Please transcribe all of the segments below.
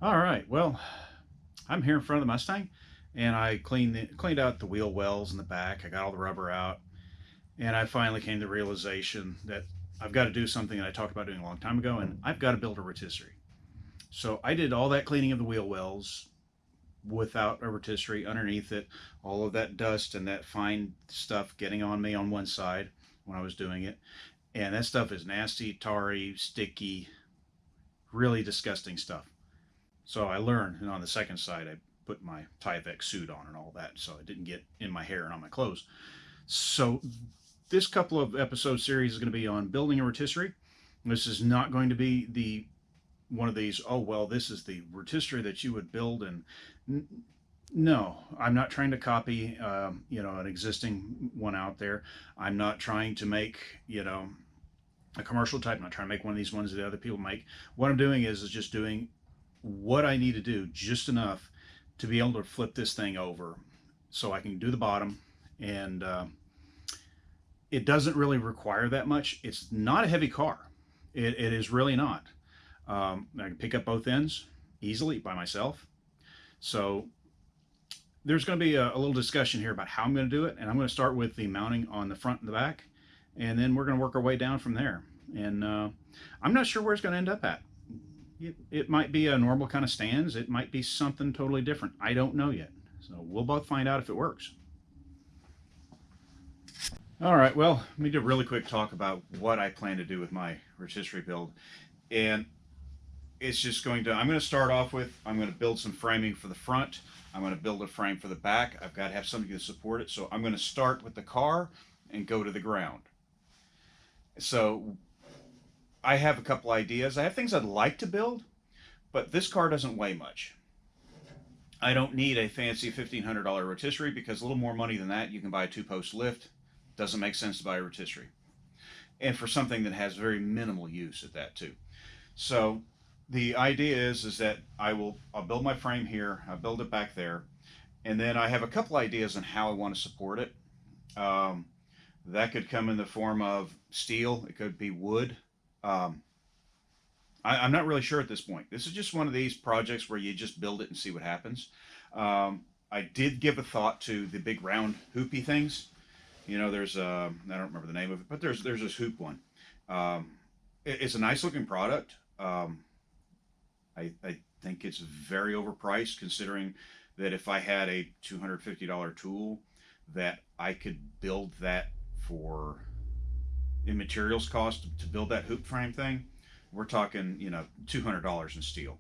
All right. Well, I'm here in front of the Mustang, and I cleaned out the wheel wells in the back. I got all the rubber out, and I finally came to the realization that I've got to do something that I talked about doing a long time ago, and I've got to build a rotisserie. So I did all that cleaning of the wheel wells without a rotisserie underneath it, all of that dust and that fine stuff getting on me on one side when I was doing it. And that stuff is nasty, tarry, sticky, really disgusting stuff. So I learned, and on the second side, I put my Tyvek suit on and all that, so it didn't get in my hair and on my clothes. So this couple of episode series is going to be on building a rotisserie. This is not going to be the one of these. Oh well, this is the rotisserie that you would build, and no, I'm not trying to copy, an existing one out there. I'm not trying to make, a commercial type. I'm not trying to make one of these ones that other people make. What I'm doing is just doing what I need to do just enough to be able to flip this thing over so I can do the bottom. And it doesn't really require that much. It's not a heavy car. It is really not. I can pick up both ends easily by myself. So there's going to be a little discussion here about how I'm going to do it. And I'm going to start with the mounting on the front and the back. And then we're going to work our way down from there. And I'm not sure where it's going to end up at. It might be a normal kind of stands. It might be something totally different. I don't know yet. So we'll both find out if it works. All right, well, let me do a really quick talk about what I plan to do with my rotisserie build. And it's just I'm going to start off with, I'm going to build some framing for the front. I'm going to build a frame for the back. I've got to have something to support it. So I'm going to start with the car and go to the ground. So I have a couple ideas. I have things I'd like to build, but this car doesn't weigh much. I don't need a fancy $1,500 rotisserie because a little more money than that, you can buy a two-post lift. Doesn't make sense to buy a rotisserie. And for something that has very minimal use at that too. So the idea is that I'll build my frame here, I'll build it back there, and then I have a couple ideas on how I want to support it. That could come in the form of steel, it could be wood. Um, I'm not really sure at this point. This is just one of these projects where you just build it and see what happens. I did give a thought to the big round hoopy things. There's I don't remember the name of it, but there's this hoop one. It's a nice looking product. I think it's very overpriced considering that if I had a $250 tool, that I could build that for in materials cost to build that hoop frame thing. We're talking, $200 in steel.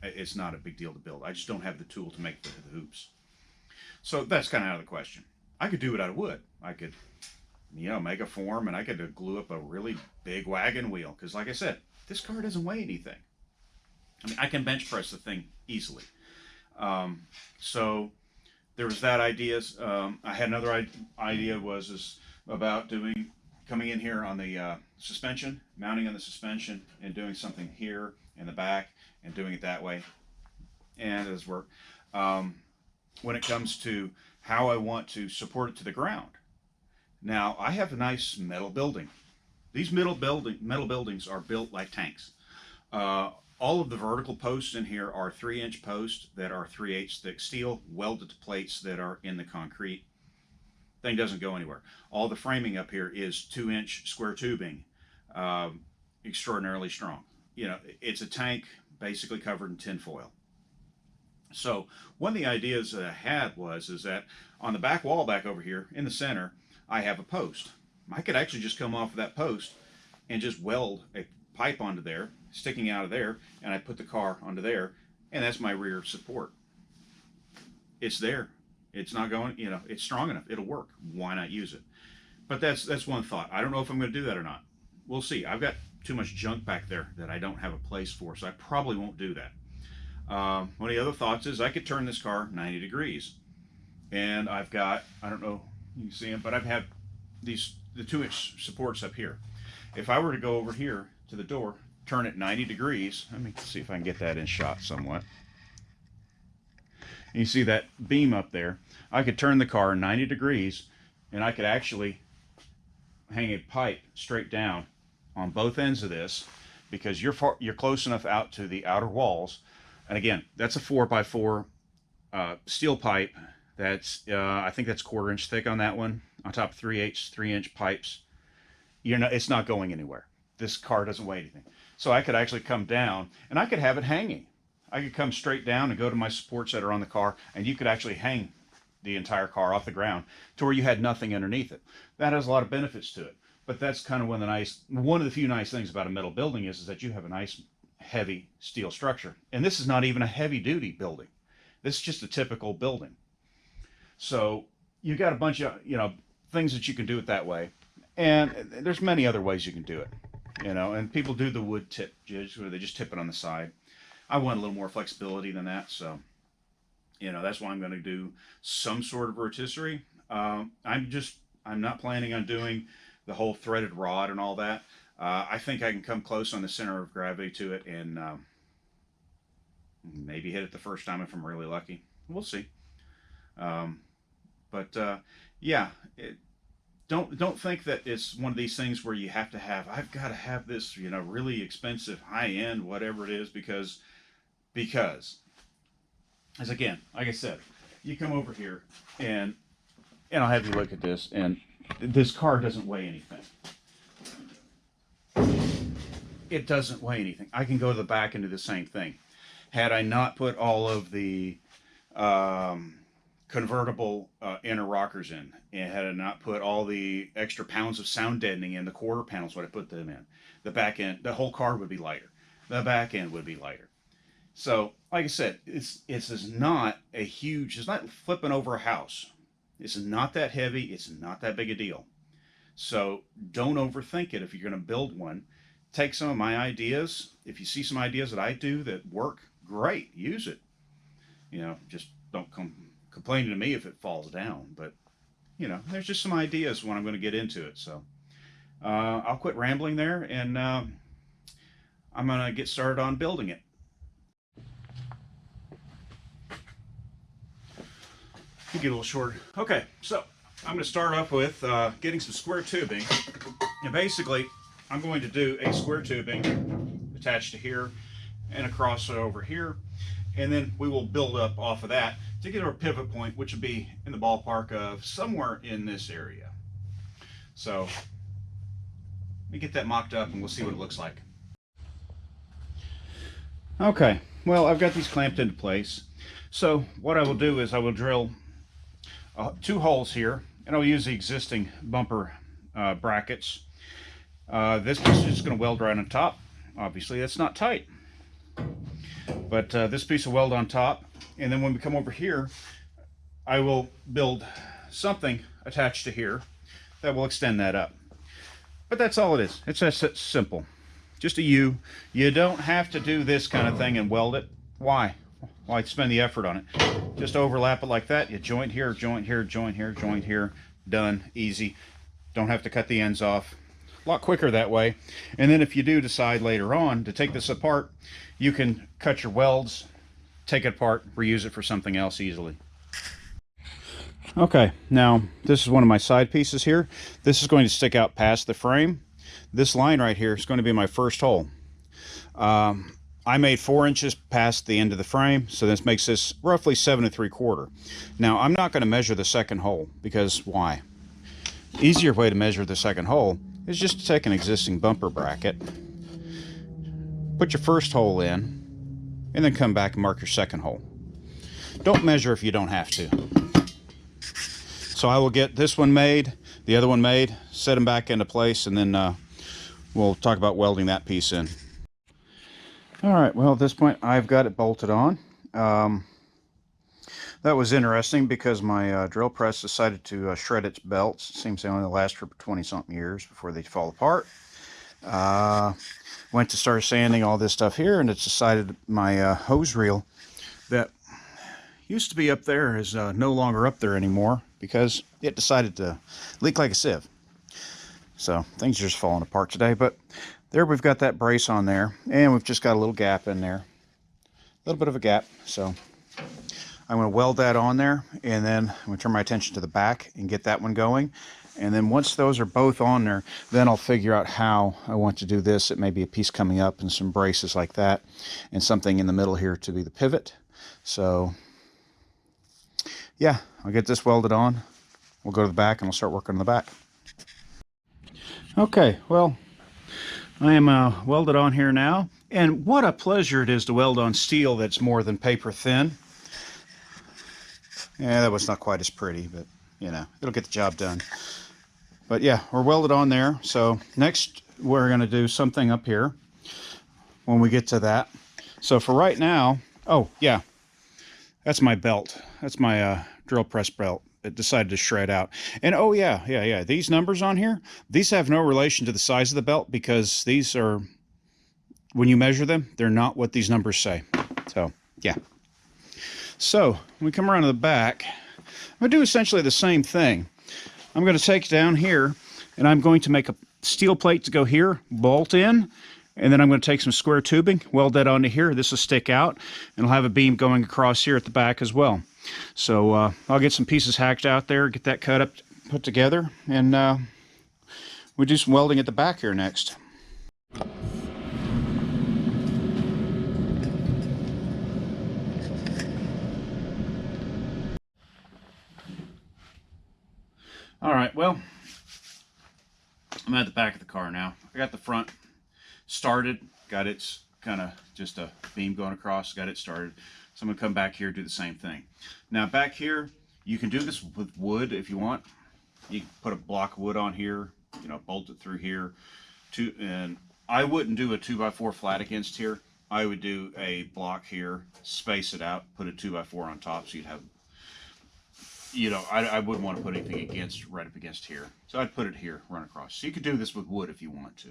It's not a big deal to build. I just don't have the tool to make the hoops. So that's kind of out of the question. I could do it out of wood. I could, make a form and I could glue up a really big wagon wheel. Because, like I said, this car doesn't weigh anything. I mean, I can bench press the thing easily. So there was that idea. I had another idea is about coming in here on the suspension, mounting on the suspension, and doing something here in the back and doing it that way. And it does work. When it comes to how I want to support it to the ground. Now, I have a nice metal building. These metal buildings are built like tanks. Uh, all of the vertical posts in here are 3-inch posts that are 3/8 thick steel, welded to plates that are in the concrete. Thing doesn't go anywhere. All the framing up here is 2-inch square tubing, extraordinarily strong. It's a tank basically covered in tin foil. So one of the ideas that I had is that on the back wall back over here in the center, I have a post. I could actually just come off of that post and just weld a pipe onto there, sticking out of there, and I put the car onto there, and that's my rear support. It's there. It's not going, it's strong enough. It'll work. Why not use it? But that's one thought. I don't know if I'm going to do that or not. We'll see. I've got too much junk back there that I don't have a place for, so I probably won't do that. One of the other thoughts is I could turn this car 90 degrees. And I've got, I don't know, you can see them, but I've had the 2-inch supports up here. If I were to go over here to the door, turn it 90 degrees, let me see if I can get that in shot somewhat. And you see that beam up there. I could turn the car 90 degrees and I could actually hang a pipe straight down on both ends of this because you're close enough out to the outer walls And again, that's a 4x4 steel pipe. That's I think that's 1/4 inch thick on that one. On top of 3/8 3-inch pipes. It's not going anywhere. This car doesn't weigh anything. So I could actually come down and I could have it hanging. I could come straight down and go to my supports that are on the car, and you could actually hang the entire car off the ground to where you had nothing underneath it. That has a lot of benefits to it. But that's kind of one of the few nice things about a metal building is that you have a nice heavy steel structure. And this is not even a heavy duty building. This is just a typical building. So you got a bunch of, things that you can do it that way. And there's many other ways you can do it, and people do the wood tip jig where they just tip it on the side. I want a little more flexibility than that. So, that's why I'm going to do some sort of rotisserie. I'm not planning on doing the whole threaded rod and all that. I think I can come close on the center of gravity to it and maybe hit it the first time if I'm really lucky. We'll see. Yeah, don't think that it's one of these things where you have to have, I've got to have this, really expensive, high end, whatever it is, because, as again, like I said, you come over here and I'll have you look at this, and this car doesn't weigh anything. It doesn't weigh anything. I can go to the back and do the same thing. Had I not put all of the convertible inner rockers in, and had I not put all the extra pounds of sound deadening in the quarter panels when I put them in, the back end, the whole car would be lighter. The back end would be lighter. So, like I said, it's not a huge, it's not flipping over a house. It's not that heavy. It's not that big a deal. So don't overthink it if you're going to build one. Take some of my ideas. If you see some ideas that I do that work, great, use it. Just don't complain to me if it falls down. But, there's just some ideas when I'm going to get into it. So I'll quit rambling there, and I'm going to get started on building it. You get a little short. Okay, so I'm going to start off with getting some square tubing. And basically, I'm going to do a square tubing attached to here and across over here. And then we will build up off of that to get our pivot point, which would be in the ballpark of somewhere in this area. So let me get that mocked up and we'll see what it looks like. Okay, well, I've got these clamped into place. So what I will do is I will drill 2 holes here, and I'll use the existing bumper brackets. This piece is just going to weld right on top. Obviously, that's not tight. But this piece will weld on top, and then when we come over here, I will build something attached to here that will extend that up. But that's all it is. It's that simple. Just a U. You don't have to do this kind of thing and weld it. Why? Why spend the effort on it? Just overlap it like that. You joint here, joint here, joint here, joint here. Done. Easy. Don't have to cut the ends off. A lot quicker that way. And then if you do decide later on to take this apart, you can cut your welds, take it apart, reuse it for something else easily. Okay, now this is one of my side pieces here. This is going to stick out past the frame. This line right here is going to be my first hole. I made 4 inches past the end of the frame, so this makes this roughly 7 3/4. Now I'm not going to measure the second hole, because why? Easier way to measure the second hole is just to take an existing bumper bracket, put your first hole in, and then come back and mark your second hole. Don't measure if you don't have to. So I will get this one made, the other one made, set them back into place, and then we'll talk about welding that piece in. Alright, well at this point I've got it bolted on. That was interesting because my drill press decided to shred its belts. It seems they only last for 20-something years before they fall apart. Went to start sanding all this stuff here, and it's decided my hose reel that used to be up there is no longer up there anymore because it decided to leak like a sieve. So things are just falling apart today, but there we've got that brace on there, and we've just got a little gap in there. A little bit of a gap, so I'm going to weld that on there, and then I'm going to turn my attention to the back and get that one going. And then once those are both on there, then I'll figure out how I want to do this. It may be a piece coming up and some braces like that, and something in the middle here to be the pivot. So yeah, I'll get this welded on. We'll go to the back and we'll start working on the back. Okay, well, I am welded on here now. And what a pleasure it is to weld on steel that's more than paper thin. Yeah, that was not quite as pretty, but you know, it'll get the job done. But yeah, we're welded on there. So next we're going to do something up here when we get to that. So for right now, oh yeah, that's my belt. That's my drill press belt. It decided to shred out. And oh yeah, these numbers on here, these have no relation to the size of the belt, because these are, when you measure them, they're not what these numbers say. So yeah. So when we come around to the back, I'm going to do essentially the same thing. I'm going to take down here, and I'm going to make a steel plate to go here, bolt in, and then I'm going to take some square tubing, weld that onto here. This will stick out, and I'll have a beam going across here at the back as well. So I'll get some pieces hacked out there, get that cut up, put together, and we'll do some welding at the back here next. All right, well, I'm at the back of the car now. I got the front started, got its kind of just a beam going across, got it started. So I'm going to come back here, do the same thing. Now back here, you can do this with wood if you want. You can put a block of wood on here, you know, bolt it through here. And I wouldn't do a 2x4 flat against here. I would do a block here, space it out, put a 2x4 on top, so you'd have, you know, I wouldn't want to put anything against, right up against here. So I'd put it here, run across. So you could do this with wood if you want to.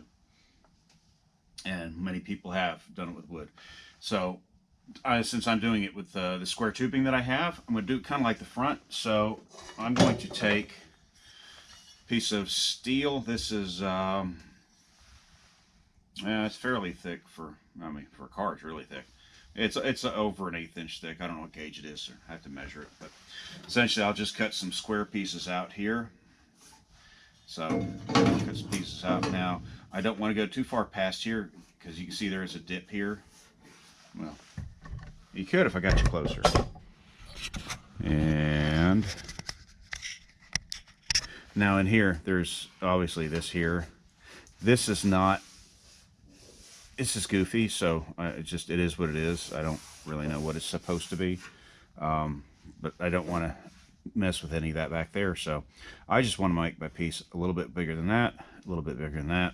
And many people have done it with wood. So since I'm doing it with the square tubing that I have, I'm going to do it kind of like the front. So I'm going to take a piece of steel. This is, it's fairly thick for, I mean, for a car, it's really thick. It's over an 1/8 inch thick. I don't know what gauge it is, so I have to measure it. But essentially, I'll just cut some square pieces out here. So cut some pieces out. Now, I don't want to go too far past here, because you can see there is a dip here. Well, you could if I got you closer. And now in here, there's obviously this here. This is not, this is goofy, so it is what it is. I don't really know what it's supposed to be, but I don't want to mess with any of that back there. So I just want to make my piece a little bit bigger than that, a little bit bigger than that.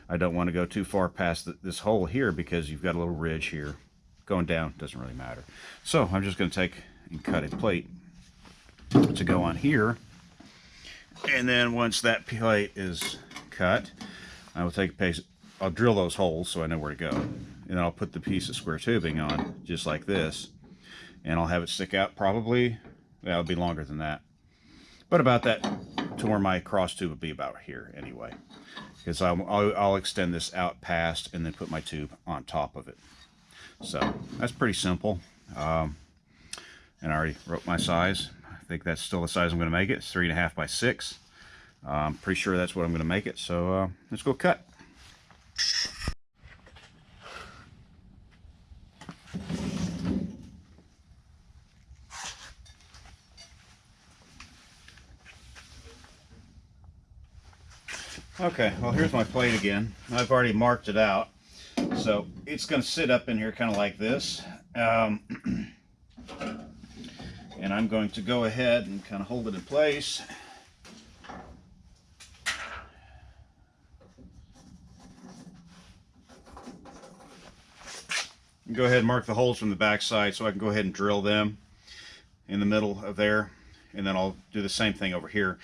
I don't want to go too far past this hole here, because you've got a little ridge here. Going down doesn't really matter. So I'm just going to take and cut a plate to go on here. And then once that plate is cut, I will take a piece, I'll drill those holes so I know where to go. And then I'll put the piece of square tubing on, just like this. And I'll have it stick out probably, well, it'll be longer than that, but about that to where my cross tube would be about here anyway. Because I'll extend this out past and then put my tube on top of it. So that's pretty simple. And I already wrote my size. I think that's still the size I'm going to make it. It's 3.5 by 6. I'm pretty sure that's what I'm going to make it. So let's go cut. Okay, well, here's my plate again. I've already marked it out. So it's going to sit up in here kind of like this. And I'm going to go ahead and kind of hold it in place. And go ahead and mark the holes from the back side so I can go ahead and drill them in the middle of there. And then I'll do the same thing over here.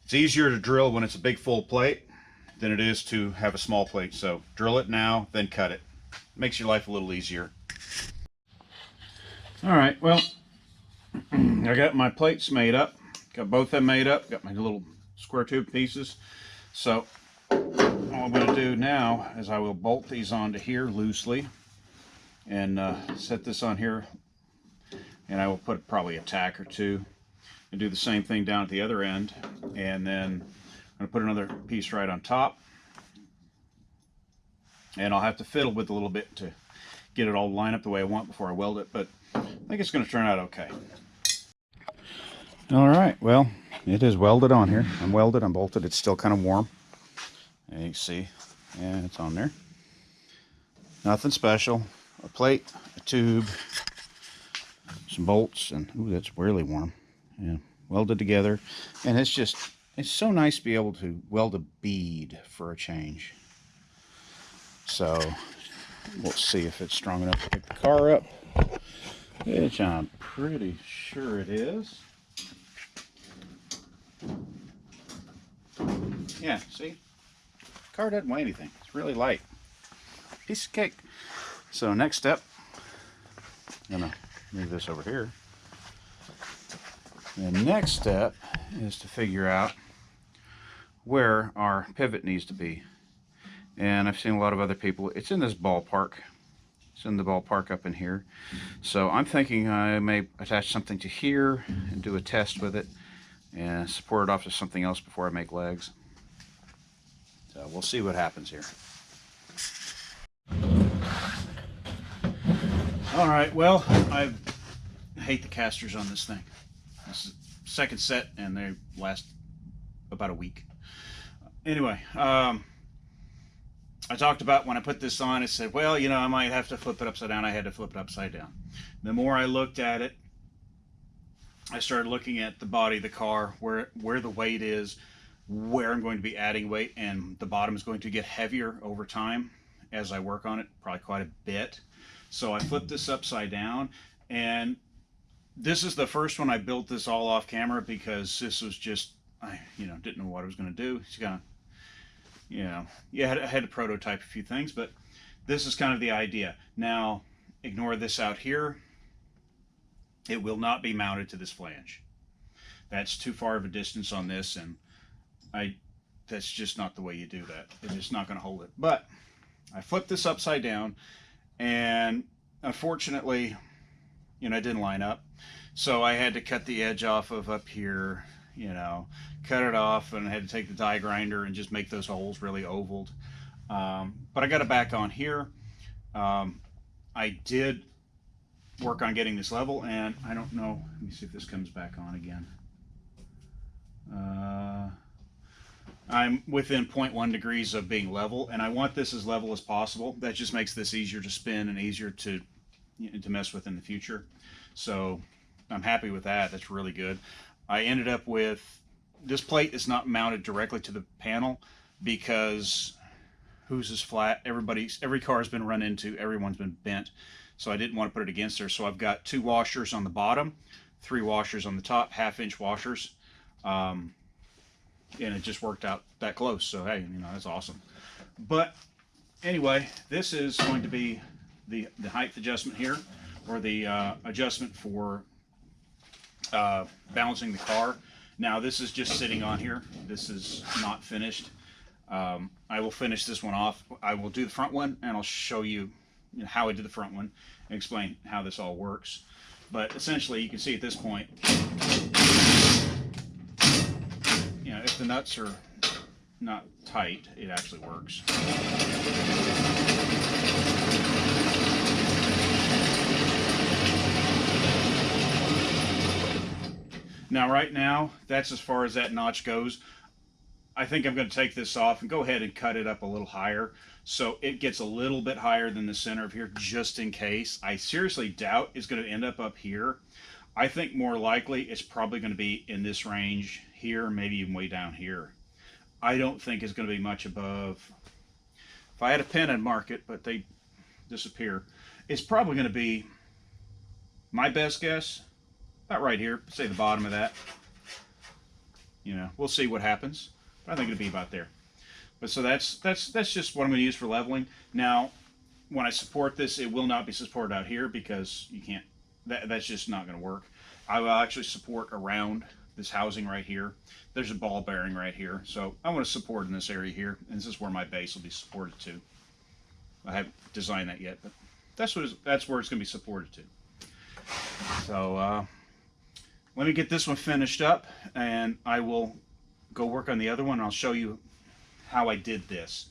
It's easier to drill when it's a big full plate than it is to have a small plate. So drill it now, then cut it. Makes your life a little easier. All right, well, I got my plates made up. Got both of them made up. Got my little square tube pieces. So all I'm going to do now is I will bolt these onto here loosely and set this on here. And I will put probably a tack or two and do the same thing down at the other end. And then I'm going to put another piece right on top. And I'll have to fiddle with it a little bit to get it all lined up the way I want before I weld it, but I think it's going to turn out okay. All right, well, it is welded on here. I'm welded, I'm bolted. It's still kind of warm. And you can see, yeah, it's on there. Nothing special. A plate, a tube, some bolts, and ooh, that's really warm. Yeah, welded together. And it's so nice to be able to weld a bead for a change. So we'll see if it's strong enough to pick the car up, which I'm pretty sure it is. Yeah, see? Car doesn't weigh anything. It's really light. Piece of cake. So next step, I'm gonna move this over here. The next step is to figure out where our pivot needs to be. And I've seen a lot of other people, it's in this ballpark. It's in the ballpark up in here. So I'm thinking I may attach something to here and do a test with it and support it off to something else before I make legs. So we'll see what happens here. All right, well, I hate the casters on this thing. This is the second set, and they last about a week. Anyway, I talked about when I put this on, I said, well, you know, I might have to flip it upside down. I had to flip it upside down. The more I looked at it, I started looking at the body of the car, where the weight is, where I'm going to be adding weight, and the bottom is going to get heavier over time as I work on it, probably quite a bit. So I flipped this upside down, and this is the first one I built this all off camera because this was just, I didn't know what I was going to do. It's kind of, I had to prototype a few things, but this is kind of the idea. Now, ignore this out here. It will not be mounted to this flange. That's too far of a distance on this, and that's just not the way you do that. It's just not going to hold it. But I flipped this upside down, and unfortunately, it didn't line up. So I had to cut the edge off of up here, cut it off, and I had to take the die grinder and just make those holes really ovaled. But I got it back on here. I did work on getting this level, and I don't know, let me see if this comes back on again. I'm within 0.1 degrees of being level, and I want this as level as possible. That just makes this easier to spin and easier to mess with in the future. So I'm happy with that. That's really good. I ended up with, this plate is not mounted directly to the panel because whose is flat. Every car has been run into, everyone's been bent. So I didn't want to put it against there. So I've got 2 washers on the bottom, 3 washers on the top, 1/2-inch washers. And it just worked out that close. So hey, that's awesome. But anyway, this is going to be the height adjustment here, or the adjustment for balancing the car. Now this is just sitting on here. This is not finished. I will finish this one off. I will do the front one, and I'll show you how I did the front one and explain how this all works. But essentially, you can see at this point, if the nuts are not tight, it actually works. Now, right now, that's as far as that notch goes. I think I'm going to take this off and go ahead and cut it up a little higher so it gets a little bit higher than the center of here, just in case. I seriously doubt it's going to end up here. I think more likely it's probably going to be in this range here, maybe even way down here. I don't think it's going to be much above. If I had a pen, I'd mark it, but they disappear. It's probably going to be, my best guess, about right here, say the bottom of that. We'll see what happens. But I think it'll be about there. But so that's just what I'm going to use for leveling. Now, when I support this, it will not be supported out here because you can't. That's just not going to work. I will actually support around this housing right here. There's a ball bearing right here, so I want to support in this area here, and this is where my base will be supported to. I haven't designed that yet, but that's where it's going to be supported to. So let me get this one finished up, and I will go work on the other one. And I'll show you how I did this.